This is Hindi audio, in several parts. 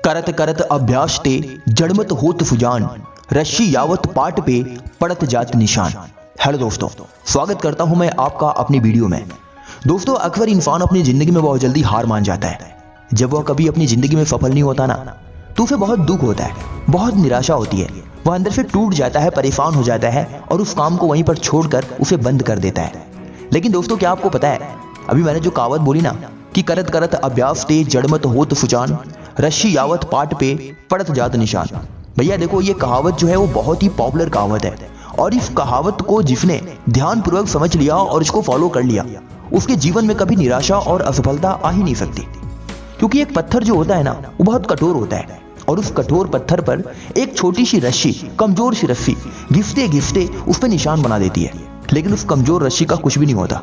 करत करत अभ्यास ते जड़मत होत फुजान, रस्सी यावत पाट पे पड़त जात निशान। हेलो दोस्तों, स्वागत करता हूं मैं आपका अपनी वीडियो में। दोस्तों, अक्सर इंसान अपनी जिंदगी में बहुत जल्दी हार मान जाता है। जब वह कभी अपनी जिंदगी में सफल नहीं होता ना, तो उसे बहुत दुख होता है, बहुत निराशा होती है। वह अंदर से टूट जाता है, परेशान हो जाता है और उस काम को वहीं पर छोड़कर उसे बंद कर देता है। लेकिन दोस्तों, क्या आपको पता है, अभी मैंने जो कहावत बोली ना कि करत करत अभ्यास ते जड़मत होत फुजान, रस्सी यावत पाट पे पड़त जात निशान। भैया देखो, ये कहावत जो है वो बहुत ही पॉपुलर कहावत है और इस कहावत को जिसने ध्यानपूर्वक समझ लिया और इसको फॉलो कर लिया, उसके जीवन में कभी निराशा और असफलता आ ही नहीं सकती। क्योंकि एक पत्थर जो होता है ना, वो बहुत कठोर होता है और उस कठोर पत्थर पर एक छोटी सी रस्सी, कमजोर सी रस्सी घिसते घिसते उस पर निशान बना देती है। लेकिन उस कमजोर रस्सी का कुछ भी नहीं होता।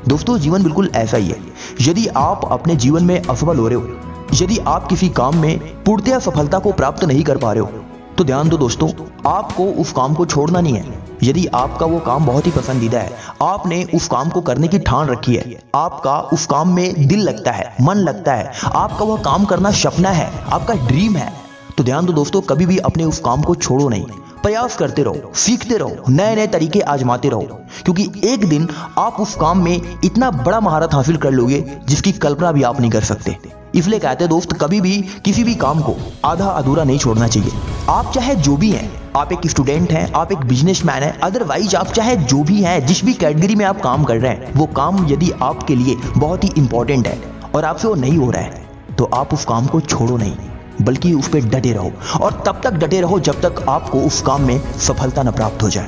दोस्तों, जीवन बिल्कुल ऐसा ही है। यदि आप अपने जीवन में असफल हो रहे हो, यदि आप किसी काम में पूर्णतया सफलता को प्राप्त नहीं कर पा रहे हो, तो ध्यान दो दोस्तों, आपको उस काम को छोड़ना नहीं है। यदि आपका वो काम बहुत ही पसंदीदा है, आपने उस काम को करने की ठान रखी है, आपका उस काम में दिल लगता है, मन लगता है, आपका वह काम करना सपना है, आपका ड्रीम है, तो ध्यान दो दोस्तों, कभी भी अपने उस काम को छोड़ो नहीं। प्रयास करते रहो, सीखते रहो, नए नए तरीके आजमाते रहो, क्योंकि एक दिन आप उस काम में इतना बड़ा महारत हासिल कर लोगे जिसकी कल्पना भी आप नहीं कर सकते। इसलिए कहते हैं दोस्त, कभी भी किसी भी काम को आधा अधूरा नहीं छोड़ना चाहिए। आप चाहे जो भी हैं, आप एक स्टूडेंट हैं, आप एक बिजनेसमैन हैं, अदरवाइज आप चाहे जो भी हैं, जिस भी कैटेगरी में आप काम कर रहे हैं, वो काम यदि आपके लिए बहुत ही इंपॉर्टेंट है और आपसे वो नहीं हो रहा है, तो आप उस काम को छोड़ो नहीं, बल्कि उस पर डटे रहो और तब तक डटे रहो जब तक आपको उस काम में सफलता न प्राप्त हो जाए।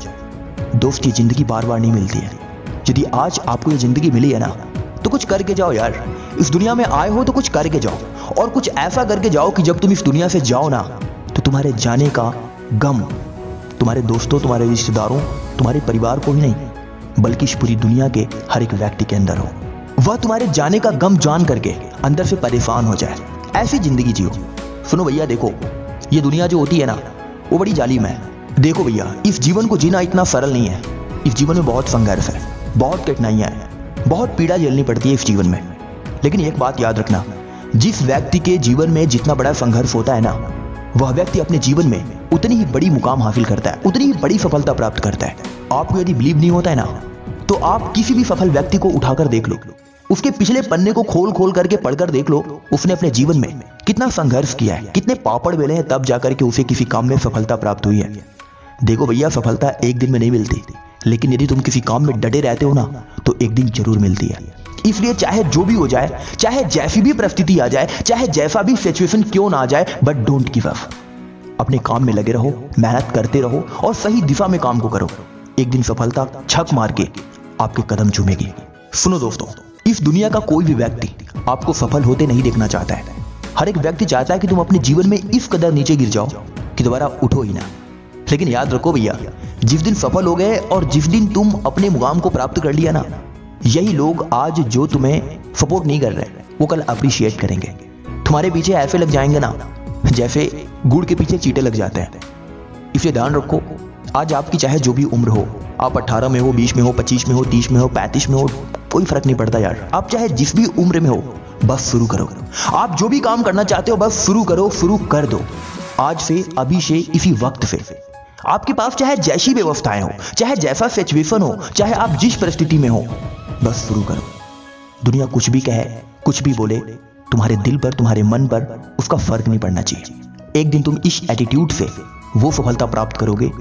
दोस्त, ये जिंदगी बार बार नहीं मिलती है। यदि आज आपको ये जिंदगी मिली है ना, तो कुछ करके जाओ यार। इस दुनिया में आए हो तो कुछ करके जाओ और कुछ ऐसा करके जाओ कि जब तुम इस दुनिया से जाओ ना, तो तुम्हारे जाने का गम तुम्हारे दोस्तों, तुम्हारे रिश्तेदारों, तुम्हारे परिवार को ही नहीं, बल्कि इस पूरी दुनिया के हर एक व्यक्ति के अंदर हो। वह तुम्हारे जाने का गम जान करके अंदर से परेशान हो जाए। ऐसी जिंदगी जियो। सुनो भैया, देखो, ये दुनिया जो होती है ना, वो बड़ी जालिम है। देखो भैया, इस जीवन को जीना इतना सरल नहीं है। इस जीवन में बहुत संघर्ष है, बहुत कठिनाइयां हैं, बहुत पीड़ा झेलनी पड़ती है इस जीवन में। लेकिन एक बात याद रखना, जिस व्यक्ति के जीवन में जितना बड़ा संघर्ष होता है ना, वह व्यक्ति अपने जीवन में उतनी ही बड़ी मुकाम हासिल करता है, उतनी ही बड़ी सफलता प्राप्त करता है। आपको यदि बिलीव नहीं होता है ना, तो आप किसी भी सफल व्यक्ति को उठाकर देख लो, उसके पिछले पन्ने को खोल खोल करके पढ़कर देख लो, उसने अपने जीवन में कितना संघर्ष किया है, कितने पापड़ बेले हैं, तब जाकर के उसे किसी काम में सफलता प्राप्त हुई है। देखो भैया, सफलता एक दिन में नहीं मिलती, लेकिन यदि तुम किसी काम में डटे रहते हो ना, तो एक दिन जरूर मिलती है। इसलिए चाहे जो भी हो जाए, चाहे जैसी भी परिस्थिति आ जाए, चाहे जैसा भी सिचुएशन क्यों ना आ जाए, बट डोंट गिव अप। अपने काम में लगे रहो, मेहनत करते रहो और सही दिशा में काम को करो। एक दिन सफलता छक मार के आपके कदम चूमेगी। सुनो दोस्तों, इस दुनिया का कोई भी व्यक्ति आपको सफल होते नहीं देखना चाहता है। हर एक व्यक्ति चाहता है कि तुम अपने जीवन में इस कदर नीचे गिर जाओ कि दोबारा उठो ही ना। लेकिन याद रखो भैया, जिस दिन सफल हो गए और जिस दिन तुम अपने मुकाम को प्राप्त कर लिया ना, यही लोग आज जो तुम्हें सपोर्ट नहीं कर रहे, वो कल अप्रिशिएट करेंगे। तुम्हारे पीछे ऐसे लग जाएंगे ना, जैसे गुड़ के पीछे चींटे लग जाते हैं। इसलिए ध्यान रखो, आज आपकी चाहे जो भी उम्र हो, आप 18 में हो, 20 में हो, 25 में हो, 30 में हो, 35 में हो, कोई फर्क नहीं पड़ता यार। आप चाहे जिस भी उम्र में हो, बस शुरू करो। आप जो भी काम करना चाहते हो, बस शुरू करो, शुरू कर दो। आज से, अभी से, इसी वक्त से। आपके पास चाहे जैसी व्यवस्थाएं हो, चाहे जैसा सिचुएशन हो, चाहे आप जिस परिस्थिति में हो, बस शुरू करो। दुनिया कुछ भी कहे, कुछ भी बोले, तुम्हारे दिल पर, तुम्हारे मन पर उसका फर्क नहीं पड़ना चाहिए। एक दिन तुम इस एटीट्यूड से वो सफलता प्राप्त करोगे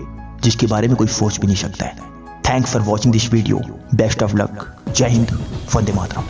जिसके बारे में कोई सोच भी नहीं सकता है। Thanks for watching this video. Best of luck. जय हिंद, वंदे मातरम।